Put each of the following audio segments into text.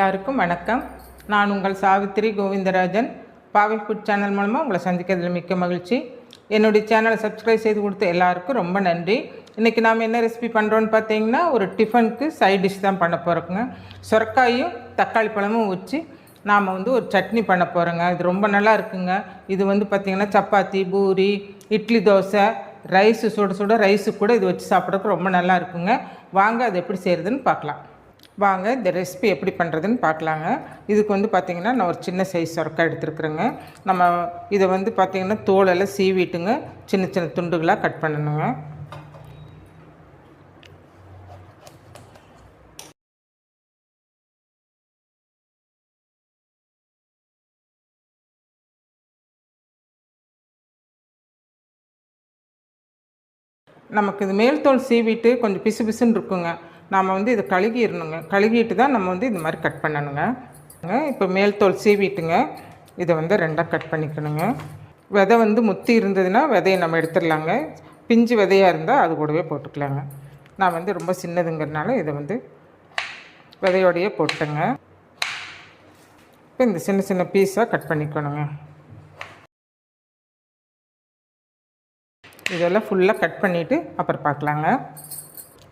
எல்லாருக்கும் வணக்கம். நான் உங்கள் சாவித்திரி கோவிந்தராஜன். பாவை ஃபுட் சேனல் மூலமாக உங்களை சந்திக்கிறதுல மிக்க மகிழ்ச்சி. என்னுடைய சேனலை சப்ஸ்கிரைப் செய்து கொடுத்த எல்லாருக்கும் ரொம்ப நன்றி. இன்றைக்கி நாம் என்ன ரெசிபி பண்ணுறோன்னு பார்த்தீங்கன்னா, ஒரு டிஃபனுக்கு சைட் டிஷ் தான் பண்ண போகிறோங்க. சுரக்காயும் தக்காளி பழமும் வச்சு நாம் ஒரு சட்னி பண்ண போகிறோங்க. இது ரொம்ப நல்லா இருக்குங்க. இது பார்த்திங்கன்னா சப்பாத்தி, பூரி, இட்லி, தோசை, ரைஸு சுட ரைஸு கூட இது வச்சு சாப்பிட்றதுக்கு ரொம்ப நல்லா இருக்குங்க. வாங்க அது எப்படி செய்கிறதுன்னு பார்க்கலாம். வாங்க இந்த ரெசிபி எப்படி பண்ணுறதுன்னு பார்க்கலாங்க. இதுக்கு பார்த்திங்கன்னா நான் ஒரு சின்ன சைஸ் சுரக்காய் எடுத்துருக்குறேங்க. நம்ம இதை பார்த்திங்கன்னா தோலெல்லாம் சீவிட்டுங்க சின்ன சின்ன துண்டுகளாக கட் பண்ணணுங்க. நமக்கு இது மேல் தோல் சீவிட்டு கொஞ்சம் பிசு பிசுன்னு இருக்குங்க. நாம் இதை கழுகிடணுங்க. கழுகிட்டு தான் நம்ம இது மாதிரி கட் பண்ணணுங்க. இப்போ மேல் தோல் சீவிட்டுங்க இதை ரெண்டாக கட் பண்ணிக்கணுங்க. விதை முத்தி இருந்ததுன்னா விதையை நம்ம எடுத்துடலாங்க. பிஞ்சு விதையாக இருந்தால் அது கூடவே போட்டுக்கலாங்க. நான் ரொம்ப சின்னதுங்கிறதுனால இதை விதையோடையே போட்டேங்க. இப்போ இந்த சின்ன சின்ன பீஸாக கட் பண்ணிக்கணுங்க. இதெல்லாம் ஃபுல்லாக கட் பண்ணிவிட்டு அப்புறம் பார்க்கலாங்க.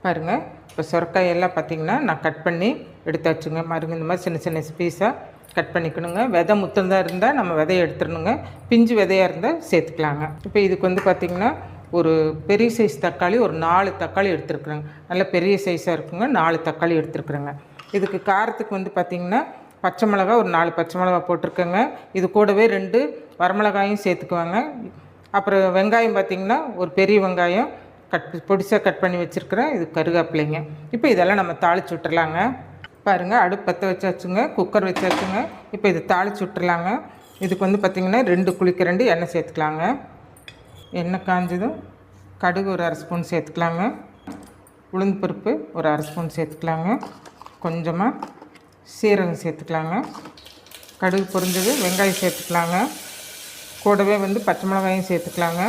பாருங்கள், இப்போ சுரக்காயெல்லாம் பார்த்திங்கன்னா நான் கட் பண்ணி எடுத்தாச்சுங்க. மருங்க இந்த மாதிரி சின்ன சின்ன பீஸாக கட் பண்ணிக்கணுங்க. விதை முத்தந்தான் இருந்தால் நம்ம விதையை எடுத்துடணுங்க. பிஞ்சு விதையாக இருந்தால் சேர்த்துக்கலாங்க. இப்போ இதுக்கு பார்த்திங்கன்னா ஒரு பெரிய சைஸ் தக்காளி, ஒரு 4 தக்காளி எடுத்துருக்குறேங்க. நல்ல பெரிய சைஸாக இருக்குங்க. 4 தக்காளி எடுத்துருக்குறேங்க. இதுக்கு காரத்துக்கு பார்த்திங்கன்னா பச்சை மிளகா ஒரு 4 பச்சை மிளகா போட்டிருக்கேங்க. இது கூடவே 2 வரமிளகாயும் சேர்த்துக்குவாங்க. அப்புறம் வெங்காயம் பார்த்திங்கன்னா ஒரு பெரிய வெங்காயம் பொடிசாக கட் பண்ணி வச்சுருக்கிறேன். இது கருவேப்பிலைங்க. இப்போ இதெல்லாம் நம்ம தாளித்து விட்டுறலாங்க. பாருங்கள், அடுப்பு பற்ற வச்சாச்சுங்க. குக்கர் வச்சாச்சுங்க. இப்போ இது தாளித்து விட்டுறலாங்க. இதுக்கு பார்த்திங்கன்னா 2 குழிக்கரண்டி எண்ணெய் சேர்த்துக்கலாங்க. எண்ணெய் காஞ்சதும் கடுகு ஒரு 1/2 ஸ்பூன் சேர்த்துக்கலாங்க. உளுந்து பருப்பு ஒரு 1/2 ஸ்பூன் சேர்த்துக்கலாங்க. கொஞ்சமாக சீரகம் சேர்த்துக்கலாங்க. கடுகு பொரிஞ்சது வெங்காயம் சேர்த்துக்கலாங்க. கூடவே பச்சை மிளகாயும் சேர்த்துக்கலாங்க.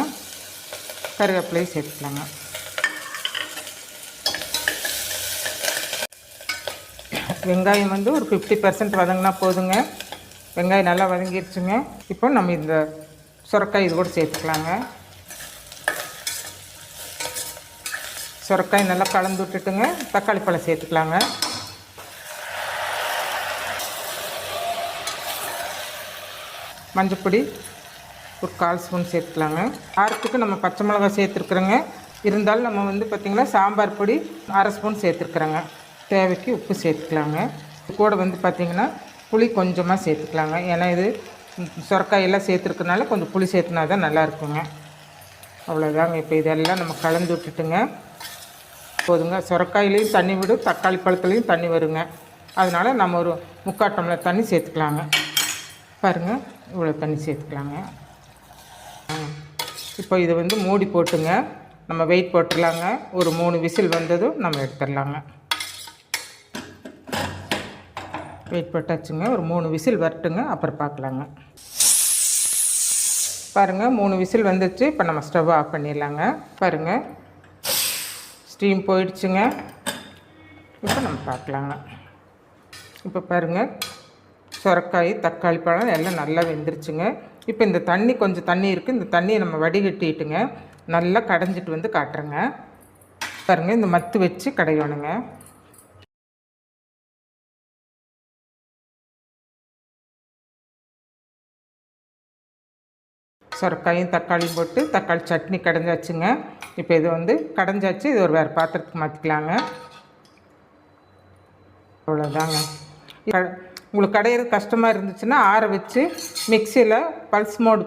கருவேப்பிலையும் சேர்த்துக்கலாங்க. வெங்காயம் ஒரு 50% வதங்கினா போதுங்க. வெங்காயம் நல்லா வதங்கிடுச்சுங்க. இப்போ நம்ம இந்த சுரக்காய் இது கூட சேர்த்துக்கலாங்க. சுரக்காய் நல்லா கலந்து விட்டுட்டுங்க தக்காளி பழம் சேர்த்துக்கலாங்க. மஞ்சப்பொடி ஒரு 1/4 ஸ்பூன் சேர்த்துக்கலாங்க. காரத்துக்கு நம்ம பச்சை மிளகா சேர்த்துருக்குறோங்க. இருந்தாலும் நம்ம பார்த்திங்கன்னா சாம்பார் பொடி 1/2 ஸ்பூன் சேர்த்துருக்குறோங்க. தேவைக்கு உப்பு சேர்த்துக்கலாங்க. இது கூட பார்த்திங்கன்னா புளி கொஞ்சமாக சேர்த்துக்கலாங்க. ஏன்னா இது சுரக்காயெல்லாம் சேர்த்துருக்கனால கொஞ்சம் புளி சேர்த்துனா தான் நல்லா இருக்குங்க. அவ்வளோதாங்க. இப்போ இதெல்லாம் நம்ம கலந்து விட்டுட்டுங்க போதுங்க. சுரக்காயிலையும் தண்ணி விடும், தக்காளி பழத்துலேயும் தண்ணி வருங்க. அதனால் நம்ம ஒரு 3/4 டம்ளர் தண்ணி சேர்த்துக்கலாங்க. பாருங்கள், இவ்வளோ தண்ணி சேர்த்துக்கலாங்க. இப்போ இதை மூடி போட்டுங்க நம்ம வெயிட் போட்டுடலாங்க. ஒரு 3 விசில் வந்ததும் நம்ம எடுத்துடலாங்க. வெயிட் போட்டாச்சுங்க. ஒரு 3 விசில் வரட்டுங்க, அப்புறம் பார்க்கலாங்க. பாருங்கள், 3 விசில் வந்துச்சு. இப்போ நம்ம ஸ்டவ் ஆஃப் பண்ணிடலாங்க. பாருங்கள், ஸ்டீம் போயிடுச்சுங்க. இப்போ நம்ம பார்க்கலாங்க. இப்போ பாருங்கள், சுரக்காய் தக்காளி பழம் எல்லாம் நல்லா வெந்துருச்சுங்க. இப்போ இந்த தண்ணி கொஞ்சம் தண்ணி இருக்குது. இந்த தண்ணியை நம்ம வடிகட்டிட்டுங்க நல்லா கடைஞ்சிட்டு காட்டுறேங்க. பாருங்கள், இந்த மத்து வச்சு கடையணுங்க. சுரக்காயும் தக்காளியும் போட்டு தக்காளி சட்னி கடைஞ்சாச்சுங்க. இப்போ இது கடைஞ்சாச்சு. இது ஒரு வேறு பாத்திரத்துக்கு மாற்றிக்கலாங்க. அவ்வளோதாங்க. உங்களுக்கு கடையிறது கஷ்டமாக இருந்துச்சுன்னா ஆற வச்சு மிக்சியில் பல்ஸ் மோடு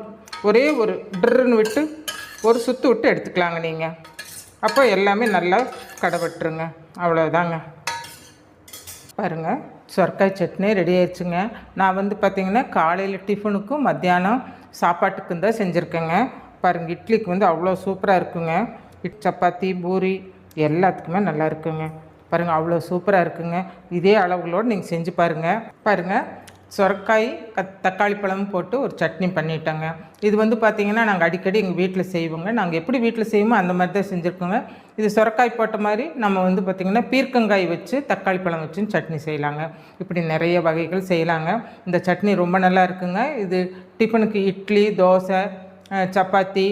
ஒரே ஒரு ட்ருன்னு விட்டு ஒரு சுற்று விட்டு எடுத்துக்கலாங்க நீங்கள். அப்போ எல்லாமே நல்லா கடைபட்டுருங்க. அவ்வளோதாங்க. பாருங்கள், சுரக்காய் சட்னி ரெடி ஆயிடுச்சுங்க. நான் பார்த்திங்கன்னா காலையில் டிஃபனுக்கும் மத்தியானம் சாப்பாட்டுக்கும் தான் செஞ்சுருக்கேங்க. பாருங்கள், இட்லிக்கு அவ்வளோ சூப்பராக இருக்குங்க. சப்பாத்தி, பூரி எல்லாத்துக்குமே நல்லா இருக்குங்க. பாருங்கள், அவ்வளோ சூப்பராக இருக்குங்க. இதே அளவுகளோடு நீங்கள் செஞ்சு பாருங்கள். சுரக்காய் தக்காளி பழம் போட்டு ஒரு சட்னி பண்ணிட்டோங்க. இது வந்து பார்த்திங்கன்னா நாங்கள் அடிக்கடி எங்கள் வீட்டில் செய்வோங்க. நாங்கள் எப்படி வீட்டில் செய்வோமோ அந்த மாதிரி தான் செஞ்சுருக்கோங்க. இது சுரக்காய் போட்ட மாதிரி நம்ம வந்து பார்த்திங்கன்னா பீர்க்கங்காய் வச்சு தக்காளி பழம் வச்சும் சட்னி செய்யலாங்க. இப்படி நிறைய வகைகள் செய்யலாங்க. இந்த சட்னி ரொம்ப நல்லா இருக்குங்க. இது டிஃபனுக்கு இட்லி, தோசை, சப்பாத்தி,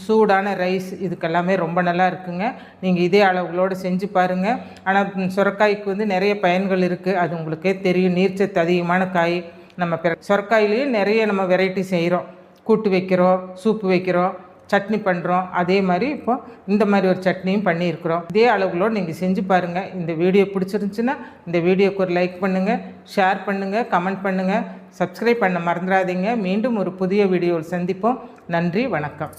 சூடான ரைஸ் இதுக்கெல்லாமே ரொம்ப நல்லா இருக்குங்க. நீங்கள் இதே அளவுகளோடு செஞ்சு பாருங்கள். ஆனால் சுரக்காய்க்கு வந்து நிறைய பயன்கள் இருக்குது, அது உங்களுக்கே தெரியும். நீர்ச்சத்து அதிகமான காய். நம்ம சுரக்காயிலேயே நிறைய நம்ம வெரைட்டி செய்கிறோம். கூட்டு வைக்கிறோம், சூப்பு வைக்கிறோம், சட்னி பண்ணுறோம். அதே மாதிரி இப்போ இந்த மாதிரி ஒரு சட்னியும் பண்ணியிருக்கிறோம். இதே அளவுகளோடு நீங்கள் செஞ்சு பாருங்கள். இந்த வீடியோ பிடிச்சிருந்துச்சுன்னா இந்த வீடியோக்கு ஒரு லைக் பண்ணுங்கள், ஷேர் பண்ணுங்கள், கமெண்ட் பண்ணுங்கள், சப்ஸ்கிரைப் பண்ண மறந்துடாதீங்க. மீண்டும் ஒரு புதிய வீடியோவில் சந்திப்போம். நன்றி, வணக்கம்.